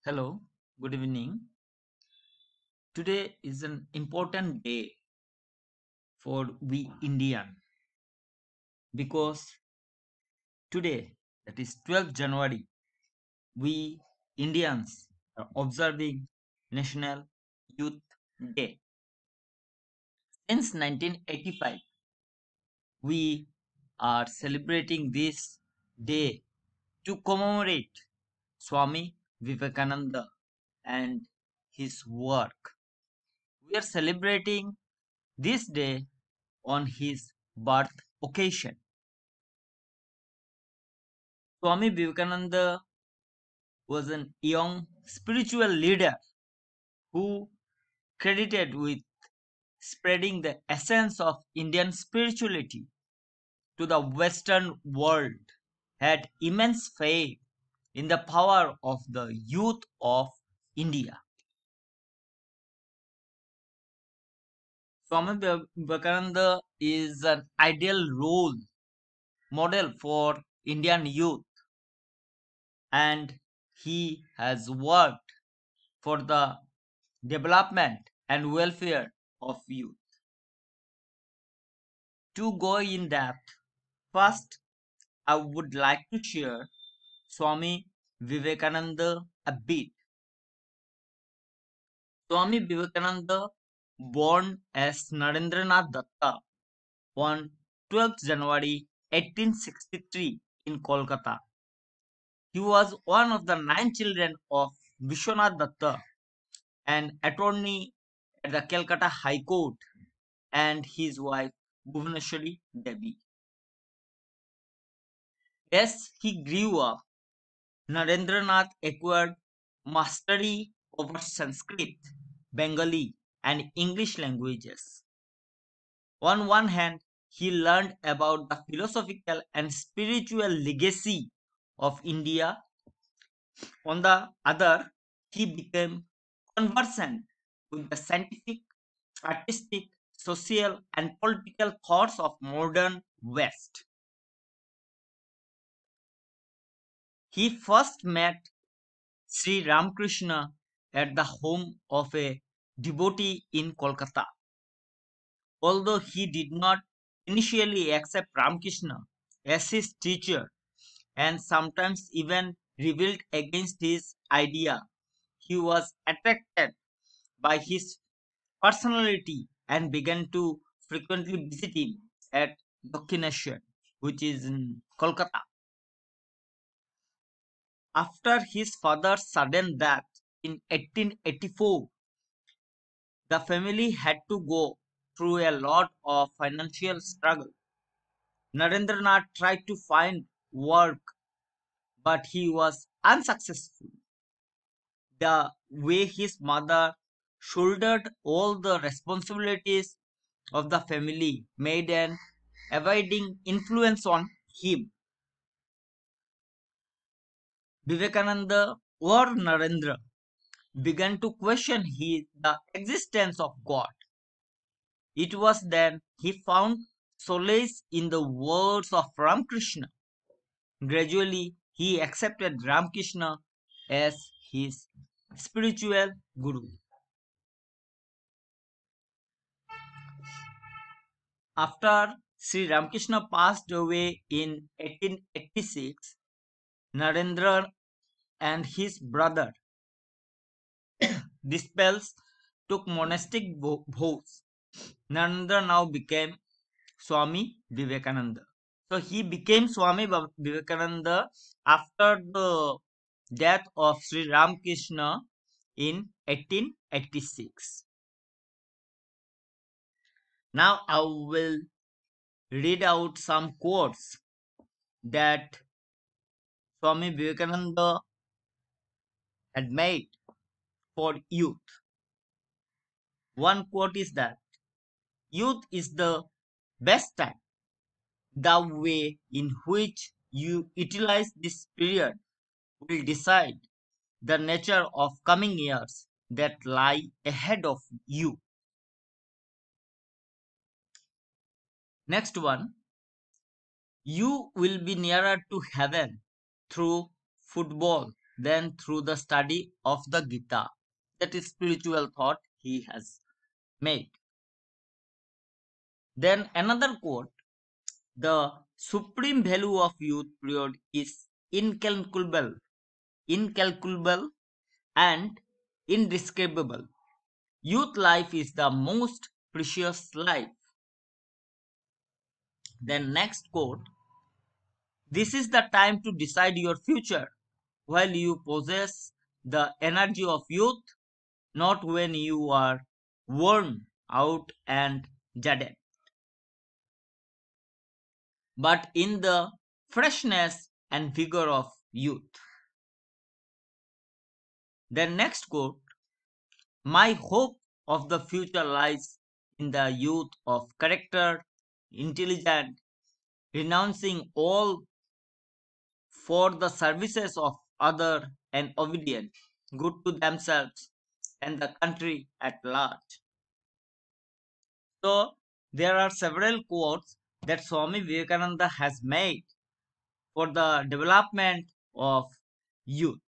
Hello, good evening. Today is an important day for we Indian because today, that is 12th January, we Indians are observing National Youth Day. Since 1985, we are celebrating this day to commemorate Swami Vivekananda and his work. We are celebrating this day on his birth occasion. Swami Vivekananda was a young spiritual leader who credited with spreading the essence of Indian spirituality to the Western world, had immense faith in the power of the youth of India. Swami Vivekananda is an ideal role model for Indian youth, and he has worked for the development and welfare of youth. To go in depth, first I would like to share Swami Vivekananda a bit. Swami Vivekananda, born as Narendranath Datta on 12th January 1863 in Kolkata. He was one of the 9 children of Vishwanath Datta, an attorney at the Calcutta High Court, and his wife Bhuvaneshwari Devi. As he grew up, Narendranath acquired mastery over Sanskrit, Bengali, and English languages. On one hand, he learned about the philosophical and spiritual legacy of India. On the other, he became conversant with the scientific, artistic, social, and political thoughts of modern West. He first met Sri Ramakrishna at the home of a devotee in Kolkata. Although he did not initially accept Ramakrishna as his teacher and sometimes even rebelled against his idea, he was attracted by his personality and began to frequently visit him at Dakshineshwar, which is in Kolkata. After his father's sudden death in 1884, the family had to go through a lot of financial struggle. Narendranath tried to find work, but he was unsuccessful. The way his mother shouldered all the responsibilities of the family made an abiding influence on him. Vivekananda or Narendra began to question the existence of God. It was then he found solace in the words of Ramakrishna. Gradually, he accepted Ramakrishna as his spiritual guru. After Sri Ramakrishna passed away in 1886, Narendra and his brother Dispels took monastic vows. Narendra now became Swami Vivekananda. So he became Swami Vivekananda after the death of Sri Ramakrishna in 1886. Now I will read out some quotes that Swami Vivekananda had made for youth. One quote is that youth is the best time. The way in which you utilize this period will decide the nature of coming years that lie ahead of you. Next one, you will be nearer to heaven through football than through the study of the Gita. That is spiritual thought he has made. Then another quote, the supreme value of youth period is incalculable and indescribable. Youth life is the most precious life. Then next quote, this is the time to decide your future while you possess the energy of youth, not when you are worn out and jaded, but in the freshness and vigor of youth. Then next quote, my hope of the future lies in the youth of character, intelligent, renouncing all for the services of other and obedient, good to themselves and the country at large. So there are several quotes that Swami Vivekananda has made for the development of youth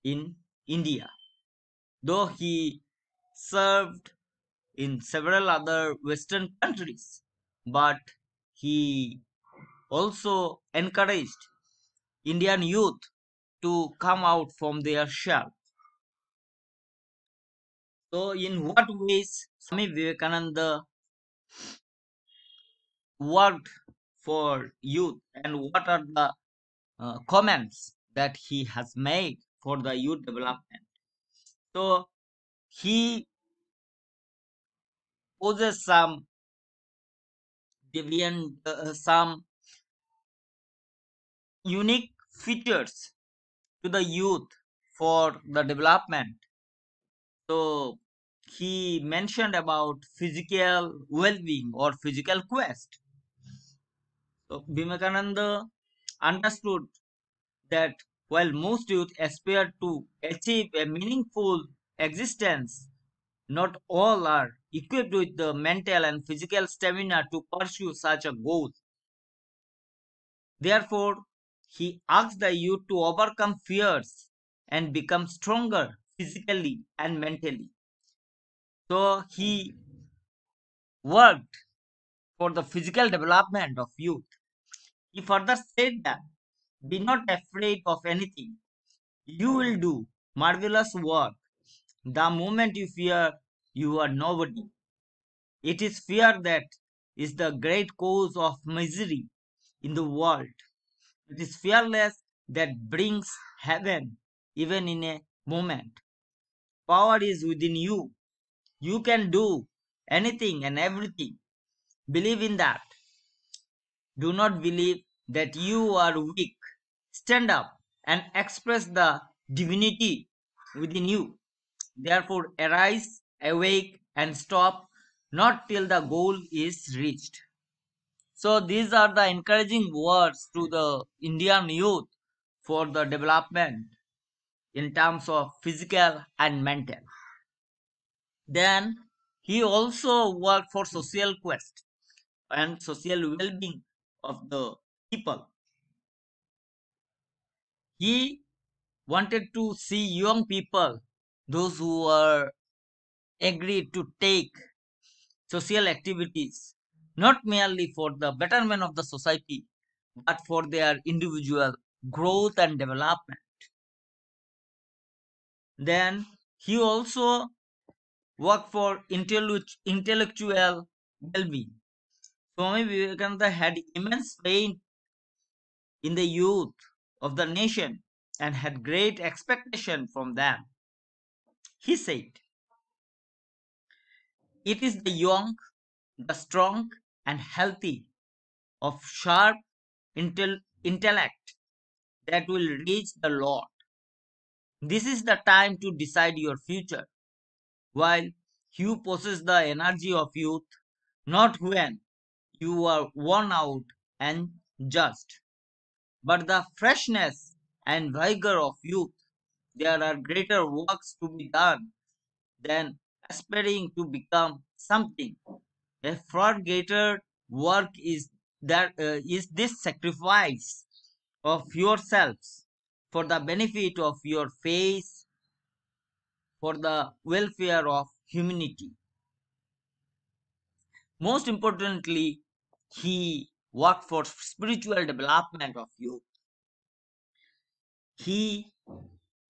in India. Though he served in several other Western countries, but he also encouraged Indian youth to come out from their shell. So, in what ways Swami Vivekananda worked for youth, and what are the comments that he has made for the youth development? So, he poses some deviant, some unique features to the youth for the development. So, he mentioned about physical well-being or physical quest. So, Vivekananda understood that while most youth aspire to achieve a meaningful existence, not all are equipped with the mental and physical stamina to pursue such a goal. Therefore, he asks the youth to overcome fears and become stronger physically and mentally. So, he worked for the physical development of youth. He further said that, be not afraid of anything. You will do marvelous work. The moment you fear, you are nobody. It is fear that is the great cause of misery in the world. It is fearless that brings heaven even in a moment. Power is within you. You can do anything and everything. Believe in that. Do not believe that you are weak. Stand up and express the divinity within you. Therefore, arise, awake, and stop, not till the goal is reached. So, these are the encouraging words to the Indian youth for the development in terms of physical and mental. Then, he also worked for social quest and social well-being of the people. He wanted to see young people, those who were agreed to take social activities, not merely for the betterment of the society, but for their individual growth and development. Then he also worked for intellectual well-being. Swami Vivekananda had immense faith in the youth of the nation and had great expectation from them. He said, it is the young, the strong, and healthy, of sharp intellect that will reach the Lord. This is the time to decide your future, while you possess the energy of youth, not when you are worn out and just, but the freshness and vigor of youth. There are greater works to be done than aspiring to become something. A far greater work is this sacrifice of yourselves for the benefit of your faith, for the welfare of humanity. Most importantly, he worked for spiritual development of youth. He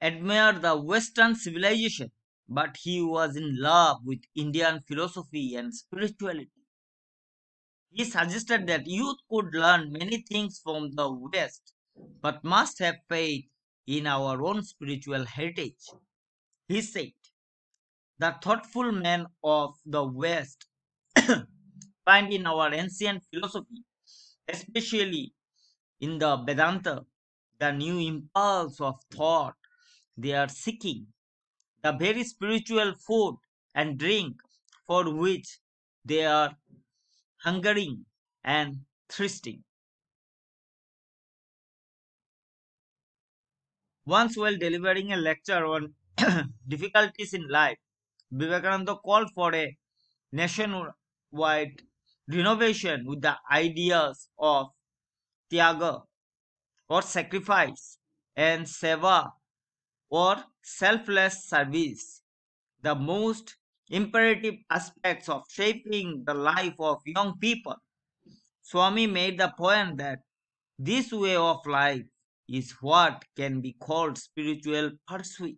admired the Western civilization, but he was in love with Indian philosophy and spirituality. He suggested that youth could learn many things from the West, but must have faith in our own spiritual heritage. He said, the thoughtful men of the West find in our ancient philosophy, especially in the Vedanta, the new impulse of thought they are seeking, the very spiritual food and drink for which they are hungering and thirsting. Once, while delivering a lecture on difficulties in life, Vivekananda called for a nationwide renovation with the ideas of tyaga or sacrifice and seva or selfless service, the most imperative aspects of shaping the life of young people. Swami made the point that this way of life is what can be called spiritual pursuit.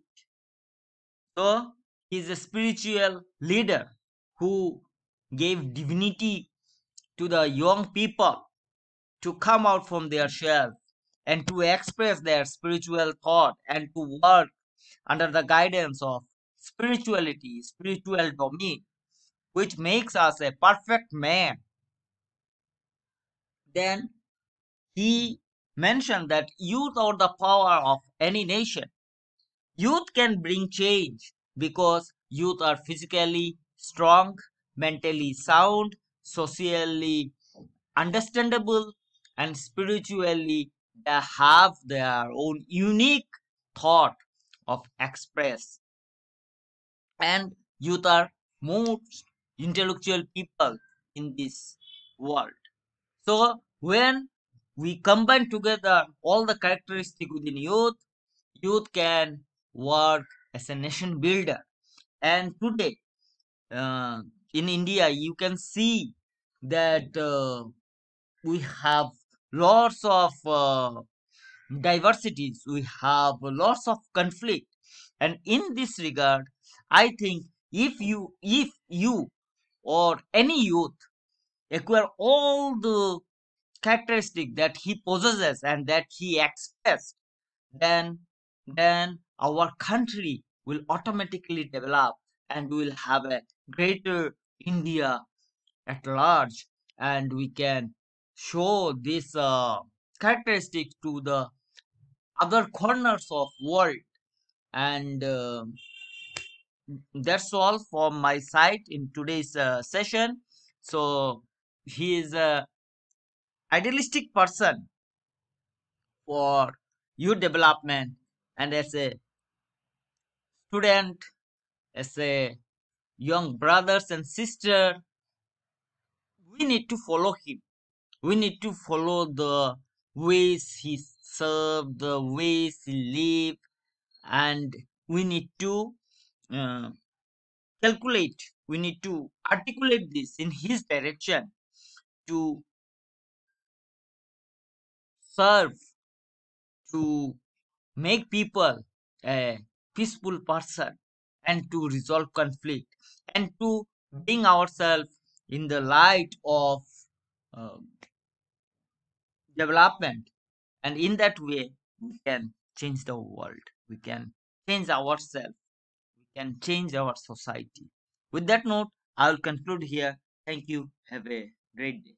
So, he is a spiritual leader who gave divinity to the young people to come out from their shell and to express their spiritual thought and to work under the guidance of spirituality, spiritual domain, which makes us a perfect man. Then he mentioned that youth are the power of any nation. Youth can bring change because youth are physically strong, mentally sound, socially understandable, and spiritually they have their own unique thought of express. And youth are most intellectual people in this world. So when we combine together all the characteristics within youth, youth can work as a nation builder. And today, uh, in India, you can see that we have lots of diversities, we have lots of conflict. And in this regard, I think if you or any youth acquire all the characteristic that he possesses and that he expressed, then then our country will automatically develop and we will have a greater India at large, and we can show this characteristic to the other corners of world. And that's all from my side in today's session. So he is a idealistic person for youth development, and as a student, as a young brothers and sister, we need to follow him. We need to follow the ways he served, the ways he lived, and we need to uh, calculate, we need to articulate this in his direction to serve, to make people a peaceful person, and to resolve conflict, and to bring ourselves in the light of uh, development. And in that way we can change the world, we can change ourselves, we can change our society. With that note, I will conclude here. Thank you. Have a great day.